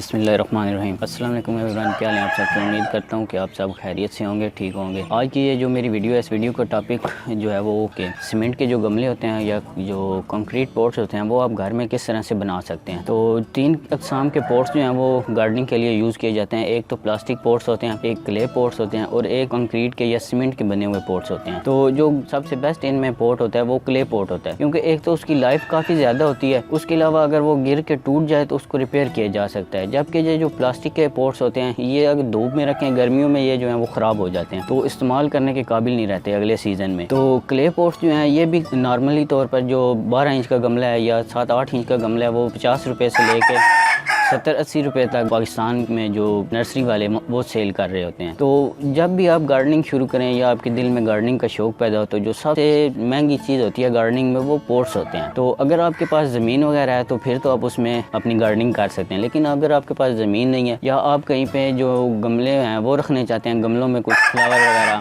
बिस्मिल्लाहिर्रहमानिर्रहीम। अस्सलाम वालेकुम एवरीवन, क्या हाल है आप सबको। उम्मीद करता हूँ कि आप सब खैरियत से होंगे, ठीक होंगे। आज की ये जो मेरी वीडियो है, इस वीडियो का टॉपिक जो है वो कि सीमेंट के जो गमले होते हैं या जो कंक्रीट पॉट्स होते हैं वो आप घर में किस तरह से बना सकते हैं। तो 3 अक़साम के पॉट्स जो हैं वो गार्डनिंग के लिए यूज़ किए जाते हैं। एक तो प्लास्टिक पॉट्स होते हैं, एक क्ले पॉट्स होते हैं और एक कंक्रीट के या सीमेंट के बने हुए पॉट्स होते हैं। तो जो सबसे बेस्ट इनमें पॉट होता है वो क्ले पॉट होता है, क्योंकि एक तो उसकी लाइफ काफ़ी ज़्यादा होती है, उसके अलावा अगर वो गिर के टूट जाए तो उसको रिपेयर किया जा सकता है। जबकि ये जो प्लास्टिक के पॉट्स होते हैं ये अगर धूप में रखें, गर्मियों में ये जो है वो ख़राब हो जाते हैं, तो इस्तेमाल करने के काबिल नहीं रहते अगले सीज़न में। तो क्ले पॉट्स जो हैं ये भी नॉर्मली तौर पर जो 12 इंच का गमला है या 7-8 इंच का गमला है वो 50 रुपये से लेकर 70-80 रुपये तक पाकिस्तान में जो नर्सरी वाले वो सेल कर रहे होते हैं। तो जब भी आप गार्डनिंग शुरू करें या आपके दिल में गार्डनिंग का शौक़ पैदा हो तो जो सबसे महंगी चीज़ होती है गार्डनिंग में वो पॉट्स होते हैं। तो अगर आपके पास ज़मीन वगैरह है तो फिर तो आप उसमें अपनी गार्डनिंग कर सकते हैं, लेकिन अगर आपके पास ज़मीन नहीं है या आप कहीं पे जो गमले हैं वो रखने चाहते हैं, गमलों में कुछ फ्लावर वगैरह,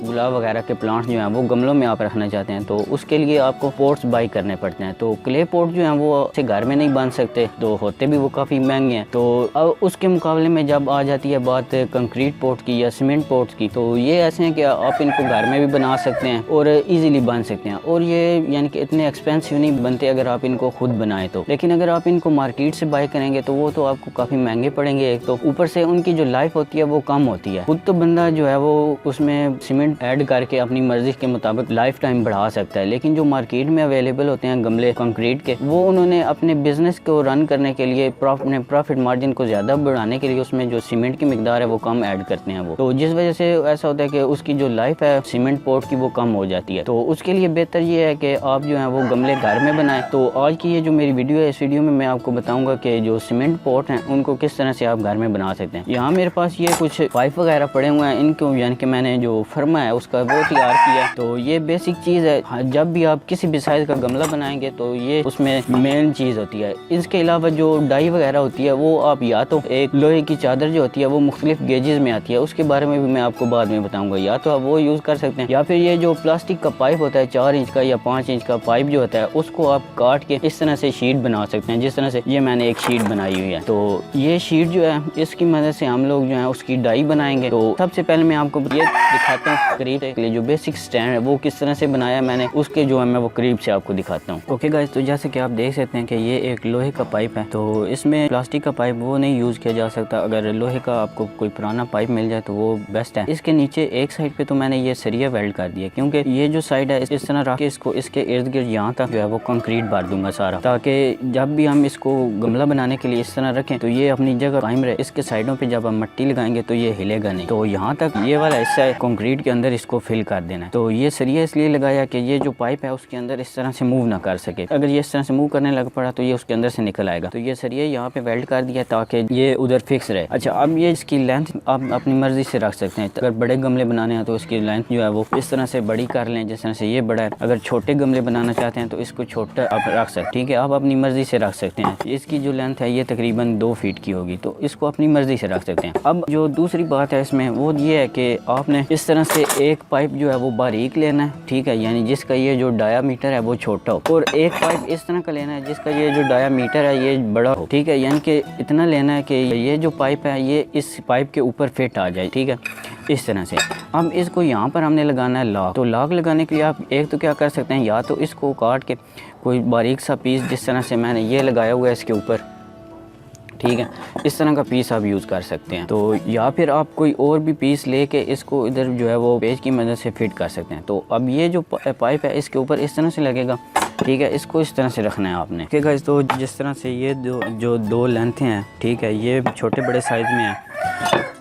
गुलाब वगैरह के प्लांट्स जो हैं वो गमलों में आप रखना चाहते हैं, तो उसके लिए आपको पॉट्स बाई करने पड़ते हैं। तो क्ले पॉट जो हैं वो से घर में नहीं बन सकते, तो होते भी वो काफ़ी महंगे हैं। तो अब उसके मुकाबले में जब आ जाती है बात कंक्रीट पॉट की या सीमेंट पॉट्स की, तो ये ऐसे हैं कि आप इनको घर में भी बना सकते हैं और इजीली बन सकते हैं, और ये यानी कि इतने एक्सपेंसिव नहीं बनते अगर आप इनको खुद बनाएं तो। लेकिन अगर आप इनको मार्केट से बाय करेंगे तो वो तो आपको काफ़ी महंगे पड़ेंगे, एक तो ऊपर से उनकी जो लाइफ होती है वो कम होती है। खुद तो बंदा जो है वो उसमें सीमेंट ऐड करके अपनी मर्जी के मुताबिक लाइफ टाइम बढ़ा सकता है, लेकिन जो मार्केट में अवेलेबल होते हैं गमले कंक्रीट के, वो उन्होंने अपने बिजनेस को रन करने के लिए, अपने प्रॉफिट मार्जिन को ज़्यादा बढ़ाने के लिए उसमें जो सीमेंट की मिकदार है वो कम ऐड करते हैं वो, तो जिस वजह से ऐसा होता है कि उसकी जो लाइफ है सीमेंट पॉट की वो कम हो जाती है। तो उसके लिए बेहतर ये है कि आप जो है वो गमले घर में बनाएं। तो आज की ये जो मेरी वीडियो है, इस वीडियो में मैं आपको बताऊंगा कि जो सीमेंट पॉट हैं उनको किस तरह से आप घर में बना सकते हैं। यहाँ मेरे पास ये कुछ पाइप वगैरह पड़े हुए हैं, इनको यानी कि मैंने जो फर्मा है उसका वो तैयार किया। तो ये बेसिक चीज़ है, जब भी आप किसी भी साइज़ का गमला बनाएंगे तो ये उसमें मेन चीज़ होती है। इसके अलावा जो डाई वगैरह होती है वो आप या तो एक लोहे की चादर जो होती है वो मुख्तलिफ गेजेस में आती है, उसके बारे में भी मैं आपको बाद में बताऊंगा, या तो आप वो यूज़ कर सकते हैं, या फिर ये जो प्लास्टिक का पाइप होता है 4 इंच का या 5 इंच का पाइप जो होता है उसको आप काट के इस तरह से शीट बना सकते हैं, जिस तरह से ये मैंने एक शीट बनाई हुई है। तो ये शीट जो है इसकी मदद से हम लोग जो है उसकी डाई बनाएंगे। तो सबसे पहले मैं आपको ये दिखाता हूँ करीब से, जो बेसिक स्टैंड है वो किस तरह से बनाया मैंने, उसके जो है मैं वो करीब से आपको दिखाता हूँ। ओके गाइस, तो जैसे कि आप देख सकते हैं कि ये एक लोहे का पाइप है, तो इसमें प्लास्टिक का पाइप वो नहीं यूज़ किया जा सकता। अगर लोहे का आपको कोई पुराना पाइप मिल जाए तो वो बेस्ट है। इसके नीचे एक साइड पे तो मैंने ये सरिया वेल्ड कर दिया, क्योंकि ये जो साइड है इस तरह रख के इसको इसके इर्द गिर्द यहाँ तक जो है वो कंक्रीट भर दूंगा सारा, ताकि जब भी हम इसको गमला बनाने के लिए इस तरह रखें तो ये अपनी जगह कायम रहे। इसके साइडों पे जब हम मिट्टी लगाएंगे तो ये हिलेगा नहीं। तो यहाँ तक ये वाला हिस्सा है कंक्रीट के अंदर, इसको फिल कर देना है। तो ये सरिया इसलिए लगाया कि ये जो पाइप है उसके अंदर इस तरह से मूव ना कर सके, अगर ये इस तरह से मूव करने लग पड़ा तो ये उसके अंदर से निकल आएगा। तो ये सरिया यहाँ पे वेल्ड कर दिया ताकि ये उधर फिक्स रहे। अच्छा, अब ये इसकी लेंथ आप अपनी मर्जी से रख सकते हैं। अगर बड़े गमले बनाने हैं तो इसकी लेंथ जो है वो इस तरह से बड़ी कर लें, जिस तरह से ये बड़ा है। अगर छोटे गमले बनाना चाहते हैं तो इसको छोटा आप रख सकते हैं, ठीक है, आप अपनी मर्जी से रख सकते हैं। इसकी जो लेंथ है ये तकरीबन 2 फीट की होगी, तो इसको अपनी मर्जी से रख सकते हैं। अब जो दूसरी बात है इसमें वो ये है कि आपने इस तरह से एक पाइप जो है वो बारीक लेना है, ठीक है, यानी जिसका ये जो डायामीटर है वो छोटा हो, और एक पाइप इस तरह का लेना है जिसका ये जो डायामीटर है ये बड़ा हो, ठीक है, यानी कि इतना लेना है कि ये जो पाइप है ये इस पाइप के ऊपर फिट आ जाए, ठीक है, इस तरह से। अब इसको यहाँ पर हमने लगाना है लॉक। तो लॉक लगाने के लिए आप एक तो क्या कर सकते हैं, या तो इसको काट के कोई बारीक सा पीस, जिस तरह से मैंने ये लगाया हुआ है इसके ऊपर, ठीक है, इस तरह का पीस आप यूज़ कर सकते हैं। तो या फिर आप कोई और भी पीस लेके इसको इधर जो है वो पेज की मदद से फिट कर सकते हैं। तो अब ये जो पाइप है इसके ऊपर इस तरह से लगेगा, ठीक है, इसको इस तरह से रखना है आपने, ठीक है। तो जिस तरह से ये जो 2 लेंथें हैं, ठीक है, ये छोटे बड़े साइज़ में है,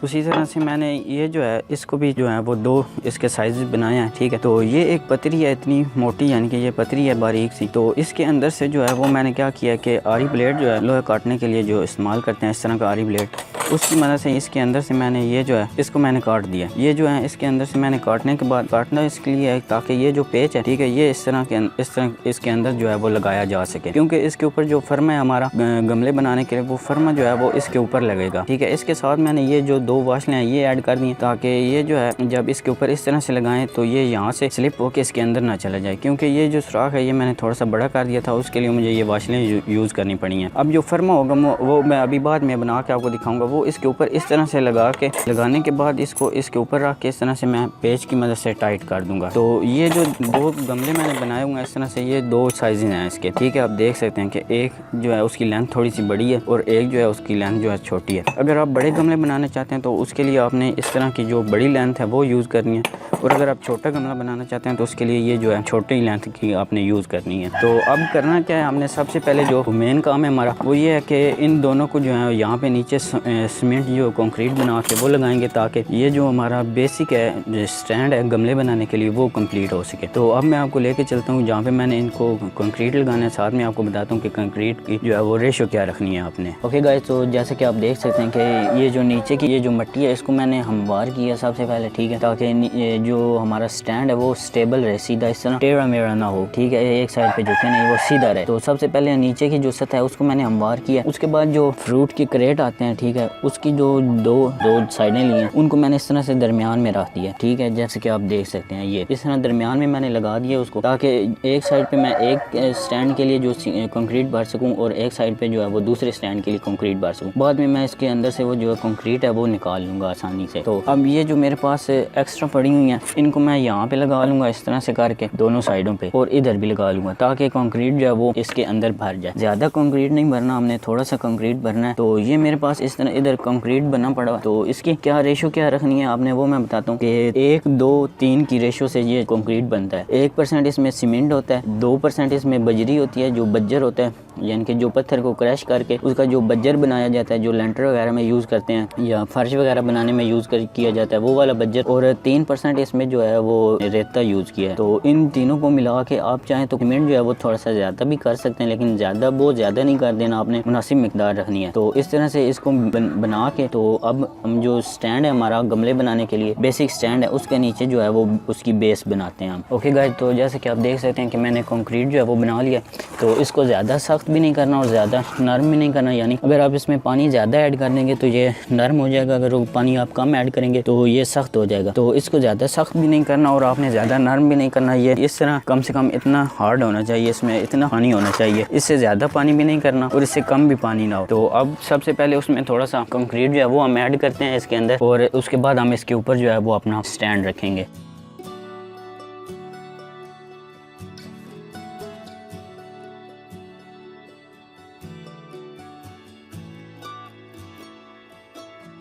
उसी तरह से मैंने ये जो है इसको भी जो है वो 2 इसके साइज बनाए हैं, ठीक है। तो ये एक पतरी है इतनी मोटी, यानी कि ये पतरी है बारीक सी। तो इसके अंदर से जो है वो मैंने क्या किया कि आरी ब्लेड जो है लोहे काटने के लिए जो इस्तेमाल करते हैं इस तरह का आरी ब्लेड, उसकी मदद से इसके अंदर से मैंने ये जो है इसको मैंने काट दिया। ये जो है इसके अंदर से मैंने काटने के बाद काटना इसके लिए है ताकि ये जो पेच है, ठीक है, ये इस तरह इसके अंदर जो है वो लगाया जा सके, क्योंकि इसके ऊपर जो फर्मा है हमारा गमले बनाने के लिए, वो फर्मा जो है वो इसके ऊपर लगेगा, ठीक है। इसके साथ मैंने ये जो 2 वाशलें हैं ये ऐड कर दी ताकि ये जो है जब इसके ऊपर इस तरह से लगाएं तो ये यहाँ से स्लिप होकर इसके अंदर ना चला जाए, क्योंकि ये जो सुराख है ये मैंने थोड़ा सा बड़ा कर दिया था, उसके लिए मुझे ये वाशलें यूज़ करनी पड़ी हैं। अब जो फर्मा होगा वो मैं अभी बाद में बना के आपको दिखाऊंगा। वो इसके ऊपर इस तरह से लगाने के बाद इसको इसके ऊपर रख के इस तरह से मैं पेच की मदद से टाइट कर दूंगा। तो ये जो 2 गमले मैंने बनाए हुए हैं इस तरह से, ये 2 साइज़ हैं इसके, ठीक है। आप देख सकते हैं कि एक जो है उसकी लेंथ थोड़ी सी बड़ी है और एक जो है उसकी लेंथ जो है छोटी है। अगर आप बड़े गमले बनाना चाहते हैं तो उसके लिए आपने इस तरह की जो बड़ी लेंथ है वो यूज़ करनी है, और अगर आप छोटा गमला बनाना चाहते हैं तो उसके लिए ये जो है छोटी लेंथ की आपने यूज़ करनी है। तो अब करना क्या है, हमने सबसे पहले जो मेन काम है हमारा वो ये है कि इन दोनों को जो है यहाँ पे नीचे सीमेंट जो कंक्रीट बना के वो लगाएंगे, ताकि ये जो हमारा बेसिक है स्टैंड है गमले बनाने के लिए वो कंप्लीट हो सके। तो अब मैं आपको लेके चलता हूँ जहाँ पे मैंने इनको कंक्रीट लगाना है, साथ में आपको बताता हूँ कि कंक्रीट की जो है वो रेशो क्या रखनी है आपने। ओके गाइस, तो जैसे कि आप देख सकते हैं कि ये जो नीचे की ये जो मिट्टी है इसको मैंने हमवार किया सबसे पहले, ठीक है, ताकि जो हमारा स्टैंड है वो स्टेबल रहे, सीधा इस तरह टेढ़ा मेढ़ा ना हो, ठीक है, एक साइड पे झुके नहीं, वो सीधा रहे। तो सबसे पहले नीचे की जो सतह है उसको मैंने हमवार किया। उसके बाद जो फ्रूट के क्रेट आते हैं, ठीक है, उसकी जो दो साइडें ली हैं उनको मैंने इस तरह से दरमियान में रख दिया, ठीक है, जैसे कि आप देख सकते हैं ये इस तरह दरमियान में मैंने लगा दिया उसको, ताकि एक साइड पे मैं एक स्टैंड के लिए जो कंक्रीट भर सकूं और एक साइड पे जो है वो दूसरे स्टैंड के लिए कंक्रीट भर सकूं। बाद में मैं इसके अंदर से वो जो कंक्रीट है वो निकाल लूँगा आसानी से। तो अब ये जो मेरे पास एक्स्ट्रा पड़ी हुई हैं इनको मैं यहाँ पे लगा लूँगा इस तरह से करके दोनों साइडों पे, और इधर भी लगा लूँगा ताकि कंक्रीट जो है वो इसके अंदर भर जाए। ज़्यादा कंक्रीट नहीं भरना हमने, थोड़ा सा कंक्रीट भरना है। तो ये मेरे पास इस तरह इधर कंक्रीट बना पड़ा, तो इसकी क्या रेशो क्या रखनी है आपने वो मैं बताता हूँ कि 1, 2, 3 की रेशो से ये कंक्रीट बनता है। 1% इसमें सीमेंट होता है, 2% इसमें बजरी होती है जो बज्जर होता है, यानी कि जो पत्थर को क्रैश करके उसका जो बज्जर बनाया जाता है, जो लेंटर वगैरह में यूज़ करते हैं या फर्श वगैरह बनाने में यूज़ किया जाता है वो वाला बज्जर, और 3% इसमें जो है वो रेता यूज़ किया है। तो इन तीनों को मिला के आप चाहें तो सीमेंट जो है वो थोड़ा सा ज़्यादा भी कर सकते हैं, लेकिन बहुत ज़्यादा नहीं कर देना, आपने मुनासिब मिकदार रखनी है। तो इस तरह से इसको बना के तो अब हम जो स्टैंड है हमारा गमले बनाने के लिए बेसिक स्टैंड है उसके नीचे जो है वो उसकी बेस बनाते हैं हम। ओके गाइस, तो जैसे कि आप देख सकते हैं कि मैंने कंक्रीट जो है वो बना लिया। तो इसको ज़्यादा सख्त भी नहीं करना और ज़्यादा नरम भी नहीं करना, यानी अगर आप इसमें पानी ज़्यादा ऐड कर देंगे तो ये नरम हो जाएगा, अगर वो पानी आप कम ऐड करेंगे तो ये सख्त हो जाएगा। तो इसको ज़्यादा सख्त भी नहीं करना और आपने ज़्यादा नरम भी नहीं करना, ये इस तरह कम से कम इतना हार्ड होना चाहिए, इसमें इतना पानी होना चाहिए, इससे ज़्यादा पानी भी नहीं करना और इससे कम भी पानी ना हो। तो अब सबसे पहले उसमें थोड़ा सा कंक्रीट जो है वो हम ऐड करते हैं इसके अंदर, और उसके बाद हम इसके ऊपर जो है वो अपना स्टैंड रखेंगे।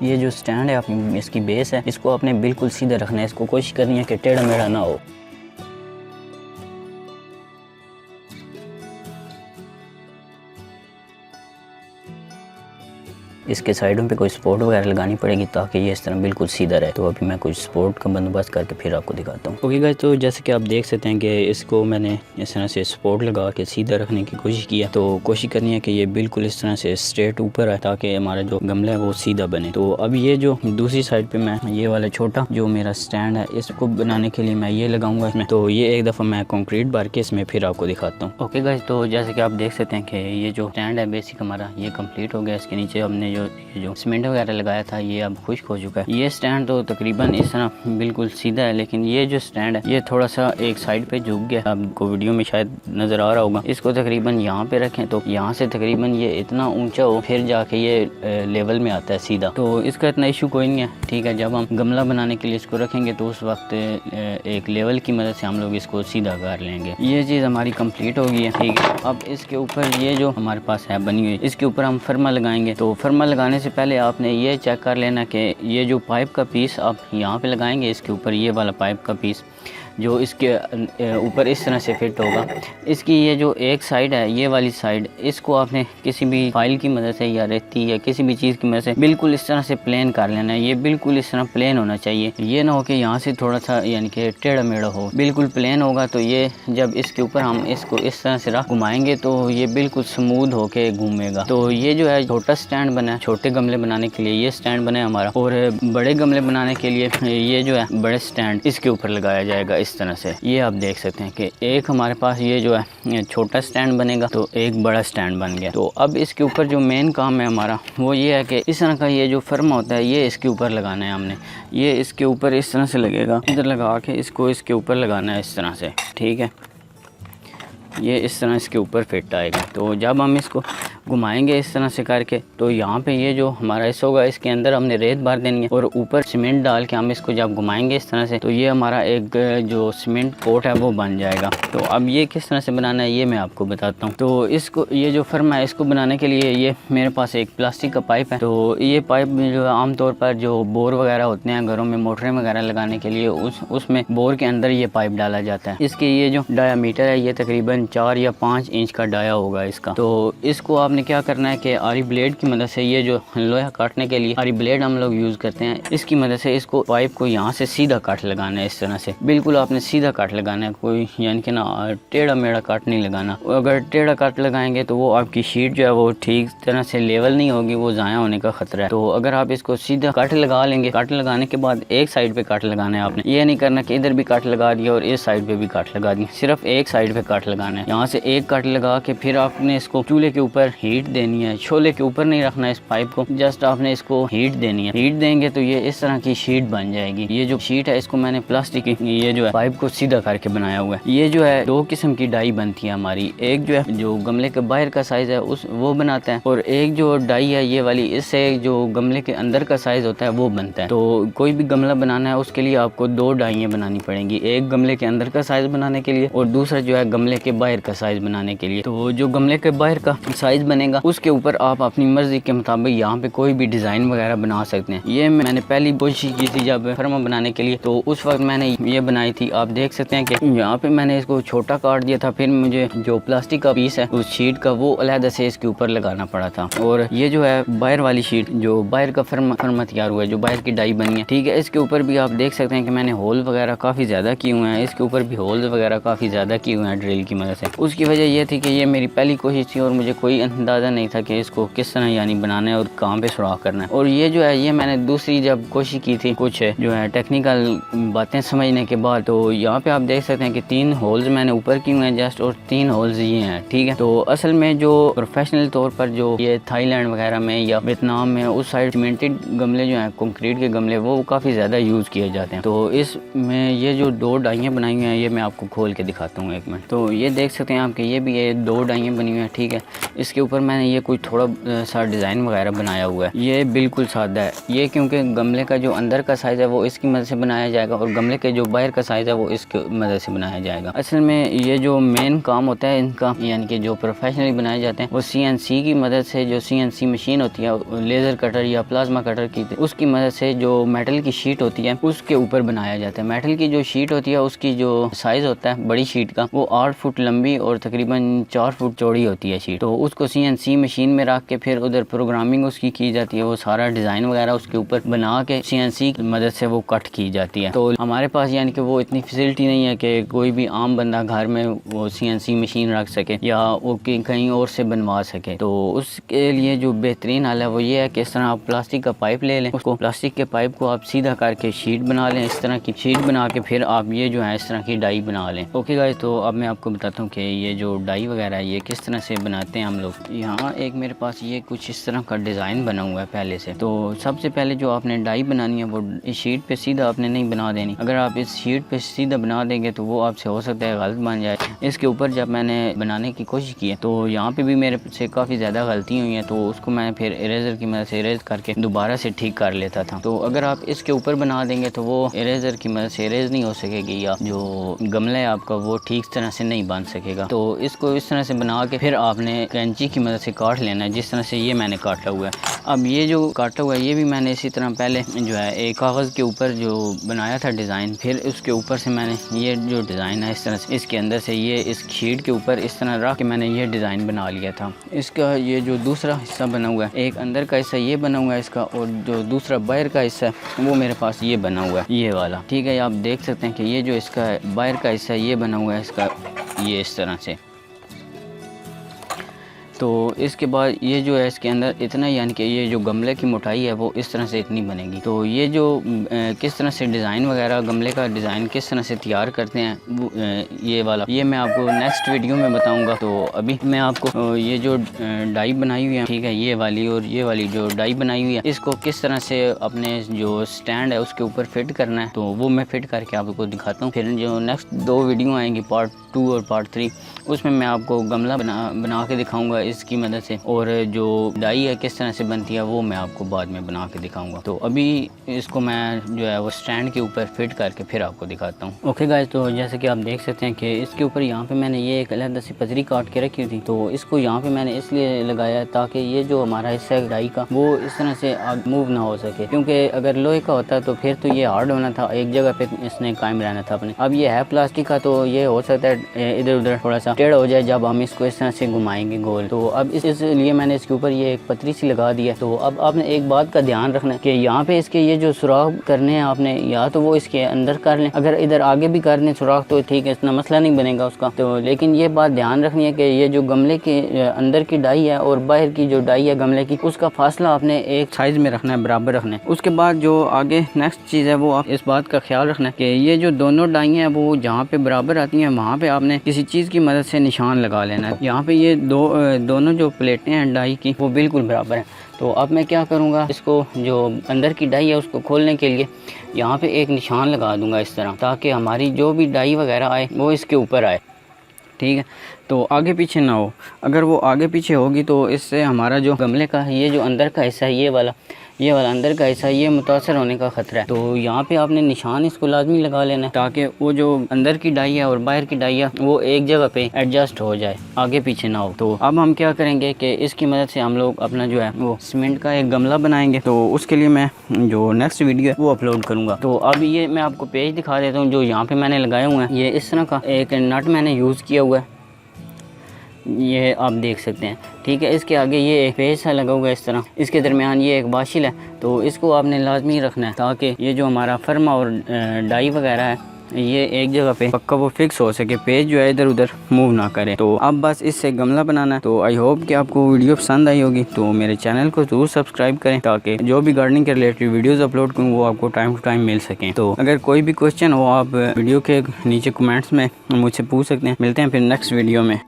ये जो स्टैंड है अपनी इसकी बेस है, इसको आपने बिल्कुल सीधा रखना है, इसको कोशिश करनी है कि टेढ़ा मेढ़ा ना हो। इसके साइडों पे कोई सपोर्ट वगैरह लगानी पड़ेगी ताकि ये इस तरह बिल्कुल सीधा रहे। तो अभी मैं कुछ सपोर्ट का बंदोबस्त करके फिर आपको दिखाता हूँ। ओके गाइस, तो जैसे कि आप देख सकते हैं कि इसको मैंने इस तरह से सपोर्ट लगा के सीधा रखने की कोशिश किया। तो कोशिश करनी है कि ये बिल्कुल इस तरह से स्ट्रेट ऊपर है ताकि हमारा जो गमला है वो सीधा बने। तो अब ये जो दूसरी साइड पे मैं ये वाला छोटा जो मेरा स्टैंड है इसको बनाने के लिए मैं ये लगाऊंगा इसमें। तो ये एक दफ़ा मैं कंक्रीट भर के इसमें फिर आपको दिखाता हूँ। ओके गाइस, तो जैसे कि आप देख सकते हैं कि ये जो स्टैंड है बेसिक हमारा ये कम्प्लीट हो गया। इसके नीचे हमने जो सीमेंट वगैरह लगाया था ये अब खुश्क हो चुका है। ये स्टैंड तो तकरीबन इस तरह बिल्कुल सीधा है, लेकिन ये जो स्टैंड है ये थोड़ा सा एक साइड पे झुक गया, आपको वीडियो में शायद नज़र आ रहा होगा। इसको तकरीबन यहाँ पे रखें तो यहाँ से तकरीबन ये इतना ऊंचा हो फिर जाके ये लेवल में आता है सीधा। तो इसका इतना इशू कोई नहीं है, ठीक है। जब हम गमला बनाने के लिए इसको रखेंगे तो उस वक्त एक लेवल की मदद से हम लोग इसको सीधा कर लेंगे। ये चीज़ हमारी कंप्लीट हो गई है, ठीक है। अब इसके ऊपर ये जो हमारे पास है बनी हुई, इसके ऊपर हम फर्मा लगाएंगे। तो फर्मा लगाने से पहले आपने ये चेक कर लेना कि ये जो पाइप का पीस आप यहाँ पे लगाएंगे इसके ऊपर, ये वाला पाइप का पीस जो इसके ऊपर इस तरह से फिट होगा, इसकी ये जो एक साइड है ये वाली साइड, इसको आपने किसी भी फाइल की मदद से या रेती या किसी भी चीज़ की मदद से बिल्कुल इस तरह से प्लेन कर लेना है। ये बिल्कुल इस तरह प्लेन होना चाहिए, ये ना हो कि यहाँ से थोड़ा सा यानी कि टेढ़ा मेढ़ा हो। बिल्कुल प्लेन होगा तो ये जब इसके ऊपर हम इसको इस तरह से घुमाएंगे तो ये बिल्कुल स्मूथ होके घूमेगा। तो ये जो है छोटा स्टैंड बना है छोटे गमले बनाने के लिए, ये स्टैंड बना है हमारा। और बड़े गमले बनाने के लिए ये जो है बड़े स्टैंड इसके ऊपर लगाया जाएगा। इस तरह से। ये आप देख सकते हैं कि एक हमारे पास ये जो है छोटा स्टैंड बनेगा तो एक बड़ा स्टैंड बन गया। तो अब इसके ऊपर जो मेन काम है हमारा वो ये है कि इस तरह का ये जो फर्मा होता है ये इसके ऊपर लगाना है हमने। ये इसके ऊपर इस तरह से लगेगा, इधर लगा के इसको इसके ऊपर लगाना है इस तरह से, ठीक है। ये इस तरह इसके ऊपर फिट आएगा। तो जब हम इसको घुमाएंगे इस तरह से करके तो यहाँ पे ये जो हमारा हिस्सा होगा इसके अंदर हमने रेत भर देनी है और ऊपर सीमेंट डाल के हम इसको जब घुमाएंगे इस तरह से तो ये हमारा एक जो सीमेंट कोट है वो बन जाएगा। तो अब ये किस तरह से बनाना है ये मैं आपको बताता हूँ। तो इसको ये जो फर्मा है इसको बनाने के लिए ये मेरे पास एक प्लास्टिक का पाइप है। तो ये पाइप जो आमतौर पर जो बोर वगैरह होते हैं घरों में मोटरें वगैरह लगाने के लिए उसमें बोर के अंदर ये पाइप डाला जाता है। इसके ये जो डायामीटर है ये तकरीबन 4 या 5 इंच का डाया होगा इसका। तो इसको आपने क्या करना है कि आरी ब्लेड की मदद से, ये जो लोहा काटने के लिए आरी ब्लेड हम लोग यूज़ करते हैं, इसकी मदद से इसको पाइप को यहाँ से सीधा काट लगाना है इस तरह से। बिल्कुल आपने सीधा काट लगाना है, कोई यानी कि ना टेढ़ा मेढ़ा काट नहीं लगाना। अगर टेढ़ा काट लगाएंगे तो वो आपकी शीट जो है वो ठीक तरह से लेवल नहीं होगी, वो ज़ाया होने का खतरा है। तो अगर आप इसको सीधा काट लगा लेंगे, काट लगाने के बाद एक साइड पे काट लगाना है आपने। ये नहीं करना कि इधर भी काट लगा दिया और इस साइड पे भी काट लगा दिया, सिर्फ एक साइड पे काट लगाना है। यहाँ से एक काट लगा के फिर आपने इसको चूल्हे के ऊपर हीट देनी है। छोले के ऊपर नहीं रखना है इस पाइप को, जस्ट आपने इसको हीट देनी है। हीट देंगे तो ये इस तरह की शीट बन जाएगी। ये जो शीट है इसको मैंने प्लास्टिक की ये जो है पाइप को सीधा करके बनाया हुआ है। ये जो है 2 किस्म की डाई बनती है हमारी। एक जो है जो गमले के बाहर का साइज है उस वो बनाता है और एक जो डाई है ये वाली, इससे जो गमले के अंदर का साइज होता है वो बनता है। तो कोई भी गमला बनाना है उसके लिए आपको 2 डाइयाँ बनानी पड़ेंगी, एक गमले के अंदर का साइज बनाने के लिए और दूसरा जो है गमले के बाहर का साइज बनाने के लिए। तो जो गमले के बाहर का साइज बनेगा उसके ऊपर आप अपनी मर्जी के मुताबिक यहाँ पे कोई भी डिजाइन वगैरह बना सकते हैं। ये मैंने पहली कोशिश की थी जब फर्मा बनाने के लिए, तो उस वक्त मैंने ये बनाई थी। आप देख सकते हैं कि यहाँ पे मैंने इसको छोटा काट दिया था, फिर मुझे जो प्लास्टिक का पीस है उस शीट का वो अलहदा से इसके ऊपर लगाना पड़ा था। और ये जो है बाहर वाली शीट, जो बाहर का फर्मा तैयार हुआ है, जो बाहर की डाई बनी है, ठीक है। इसके ऊपर भी आप देख सकते हैं कि मैंने होल वगैरह काफी ज्यादा किए हुए हैं, इसके ऊपर भी होल्स वगैरह काफी ज्यादा किए हुए हैं ड्रिल की मदद से। उसकी वजह ये थी कि ये मेरी पहली कोशिश थी और मुझे कोई अंदाजा नहीं था कि इसको किस तरह यानी बनाना है और कहाँ पे सुराख करना है। और ये जो है ये मैंने दूसरी जब कोशिश की थी कुछ जो है टेक्निकल बातें समझने के बाद, तो यहाँ पे आप देख सकते हैं कि 3 होल्स मैंने ऊपर किए हुए हैं जस्ट, और 3 होल्स ये हैं, ठीक है। तो असल में जो प्रोफेशनल तौर पर जो ये थाईलैंड वगैरह में या वियतनाम में उस साइड सीमेंटेड गमले जो हैं, कंक्रीट के गमले, वो काफ़ी ज़्यादा यूज़ किए जाते हैं। तो इसमें ये जो 2 डाइयाँ बनाई हुई हैं ये मैं आपको खोल के दिखाता हूँ एक मिनट। तो ये देख सकते हैं आपके, ये भी ये 2 डाइयाँ बनी हुई हैं, ठीक है। इसके ऊपर मैंने ये कोई थोड़ा सा डिज़ाइन वगैरह बनाया हुआ है। ये बिल्कुल सादा है ये, क्योंकि गमले का जो अंदर का साइज़ है वो इसकी मदद से बनाया जाएगा और गमले के जो बाहर का साइज़ है वो इसकी मदद से बनाया जाएगा। असल में ये जो मेन काम होता है इनका, यानी कि जो प्रोफेशनली बनाए जाते हैं वो CNC की मदद से, जो CNC मशीन होती है लेज़र कटर या प्लाज्मा कटर की, उसकी मदद से जो मेटल की शीट होती है उसके ऊपर बनाया जाता है। मेटल की जो शीट होती है उसकी जो साइज़ होता है बड़ी शीट का वो 8 फुट लंबी और तकरीबन 4 फुट चौड़ी होती है शीट। तो उसको CNC मशीन में रख के फिर उधर प्रोग्रामिंग उसकी की जाती है, वो सारा डिज़ाइन वगैरह उसके ऊपर बना के CNC की मदद से वो कट की जाती है। तो हमारे पास यानी कि वो इतनी फैसिलिटी नहीं है कि कोई भी आम बंदा घर में वो CNC मशीन रख सके या वो कहीं और से बनवा सके। तो उसके लिए जो बेहतरीन हाल है वो ये है कि इस तरह आप प्लास्टिक का पाइप ले लें, उसको प्लास्टिक के पाइप को आप सीधा करके शीट बना लें, इस तरह की शीट बना के फिर आप ये जो है इस तरह की डाई बना लें। ओके गाइस, तो अब मैं आपको बताता हूँ कि ये जो डाई वगैरह है ये किस तरह से बनाते हैं हम लोग। यहाँ एक मेरे पास ये कुछ इस तरह का डिज़ाइन बना हुआ है पहले से। तो सबसे पहले जो आपने डाई बनानी है वो इस शीट पे सीधा आपने नहीं बना देनी। अगर आप इस शीट पे सीधा बना देंगे तो वो आपसे हो सकता है गलत बन जाए। इसके ऊपर जब मैंने बनाने की कोशिश की है तो यहाँ पे भी मेरे से काफ़ी ज़्यादा गलती हुई है, तो उसको मैं फिर इरेजर की मदद से इरेज करके दोबारा से ठीक कर लेता था। तो अगर आप इसके ऊपर बना देंगे तो वो इरेजर की मदद से इरेज नहीं हो सकेगी या जो गमला है आपका वो ठीक तरह से नहीं बन सकेगा। तो इसको इस तरह से बना के फिर आपने कैंची की मदद से काट लेना है, जिस तरह से ये मैंने काटा हुआ है। अब ये जो काटा हुआ है ये भी मैंने इसी तरह पहले जो है एक कागज़ के ऊपर जो बनाया था डिज़ाइन, फिर उसके ऊपर से मैंने ये जो डिज़ाइन है इस तरह से इसके अंदर से ये इस शीट के ऊपर इस तरह रख के मैंने ये डिज़ाइन बना लिया था। इसका ये जो दूसरा हिस्सा बना हुआ है, एक अंदर का हिस्सा ये बना हुआ है इसका, और जो दूसरा बाहर का हिस्सा है वो मेरे पास ये बना हुआ है, ये वाला, ठीक है। आप देख सकते हैं कि ये जो इसका बाहर का हिस्सा ये बना हुआ है इसका, ये इस तरह से। तो इसके बाद ये जो है इसके अंदर इतना, यानी कि ये जो गमले की मोटाई है वो इस तरह से इतनी बनेगी। तो ये जो किस तरह से डिज़ाइन वगैरह, गमले का डिज़ाइन किस तरह से तैयार करते हैं ये वाला, ये मैं आपको नेक्स्ट वीडियो में बताऊंगा। तो अभी मैं आपको ये जो डाई बनाई हुई है, ठीक है, ये वाली और ये वाली जो डाई बनाई हुई है, इसको किस तरह से अपने जो स्टैंड है उसके ऊपर फिट करना है, तो वो मैं फिट करके आपको दिखाता हूँ। फिर जो नेक्स्ट 2 वीडियो आएंगी, पार्ट 2 और पार्ट 3, उसमें मैं आपको गमला बना के दिखाऊंगा इसकी मदद से, और जो डाई है किस तरह से बनती है वो मैं आपको बाद में बना के दिखाऊंगा। तो अभी इसको मैं जो है वो स्टैंड के ऊपर फिट करके फिर आपको दिखाता हूँ। ओके गाइस, तो जैसे कि आप देख सकते हैं कि इसके ऊपर यहाँ पे मैंने ये एक अलग सी पतरी काट के रखी थी। तो इसको यहाँ पे मैंने इसलिए लगाया ताकि ये जो हमारा हिस्सा है डाई का वो इस तरह से मूव ना हो सके, क्योंकि अगर लोहे का होता तो फिर तो ये हार्ड होना था, एक जगह पे इसने कायम रहना था अपने। अब ये है प्लास्टिक का, तो ये हो सकता है इधर उधर थोड़ा सा टेढ़ा हो जाए जब हम इसको इस तरह से घुमाएंगे गोल। तो अब इसलिए मैंने इसके ऊपर ये एक पतरी सी लगा दी है। तो अब आपने एक बात का ध्यान रखना है कि यहाँ पे इसके ये जो सुराख करने हैं आपने, या तो वो इसके अंदर कर लें, अगर इधर आगे भी कर लें सुराख तो ठीक है, इतना मसला नहीं बनेगा उसका। तो लेकिन ये बात ध्यान रखनी है कि ये जो गमले के अंदर की डाई है और बाहर की जो डाई है गमले की, उसका फासला आपने एक साइज में रखना है, बराबर रखना है। उसके बाद जो आगे नेक्स्ट चीज़ है वो आप इस बात का ख्याल रखना है कि ये जो दोनों डाई हैं वो जहाँ पे बराबर आती हैं वहाँ पे आपने किसी चीज़ की मदद से निशान लगा लेना है। यहाँ पे ये दोनों जो प्लेटें हैं डाई की वो बिल्कुल बराबर हैं। तो अब मैं क्या करूँगा, इसको जो अंदर की डाई है उसको खोलने के लिए यहाँ पे एक निशान लगा दूँगा इस तरह, ताकि हमारी जो भी डाई वगैरह आए वो इसके ऊपर आए, ठीक है। तो आगे पीछे ना हो, अगर वो आगे पीछे होगी तो इससे हमारा जो गमले का ये जो अंदर का हिस्सा है, ये वाला अंदर का हिस्सा, ये मुतासर होने का ख़तरा है। तो यहाँ पे आपने निशान इसको लाजमी लगा लेना है ताकि वो जो अंदर की डाई है और बाहर की डाई है वो एक जगह पे एडजस्ट हो जाए, आगे पीछे ना हो। तो अब हम क्या करेंगे कि इसकी मदद से हम लोग अपना जो है वो सीमेंट का एक गमला बनाएंगे। तो उसके लिए मैं जो नेक्स्ट वीडियो है वो अपलोड करूँगा। तो अब ये मैं आपको पेज दिखा देता हूँ जो यहाँ पर मैंने लगाए हुए हैं। ये इस तरह का एक नट मैंने यूज़ किया हुआ है, ये आप देख सकते हैं, ठीक है। इसके आगे ये एक पेज सा लगा हुआ है इस तरह, इसके दरमियान ये एक बाशिल है। तो इसको आपने लाजमी रखना है ताकि ये जो हमारा फर्मा और डाई वगैरह है ये एक जगह पे पक्का वो फिक्स हो सके, पेज जो है इधर उधर मूव ना करे। तो अब बस इससे गमला बनाना है। तो आई होप कि आपको वीडियो पसंद आई होगी। तो मेरे चैनल को ज़रूर सब्सक्राइब करें ताकि जो भी गार्डनिंग के रिलेटेड वीडियोस अपलोड करूँ वो आपको टाइम टू टाइम मिल सकें। तो अगर कोई भी क्वेश्चन हो आप वीडियो के नीचे कमेंट्स में मुझसे पूछ सकते हैं। मिलते हैं फिर नेक्स्ट वीडियो में।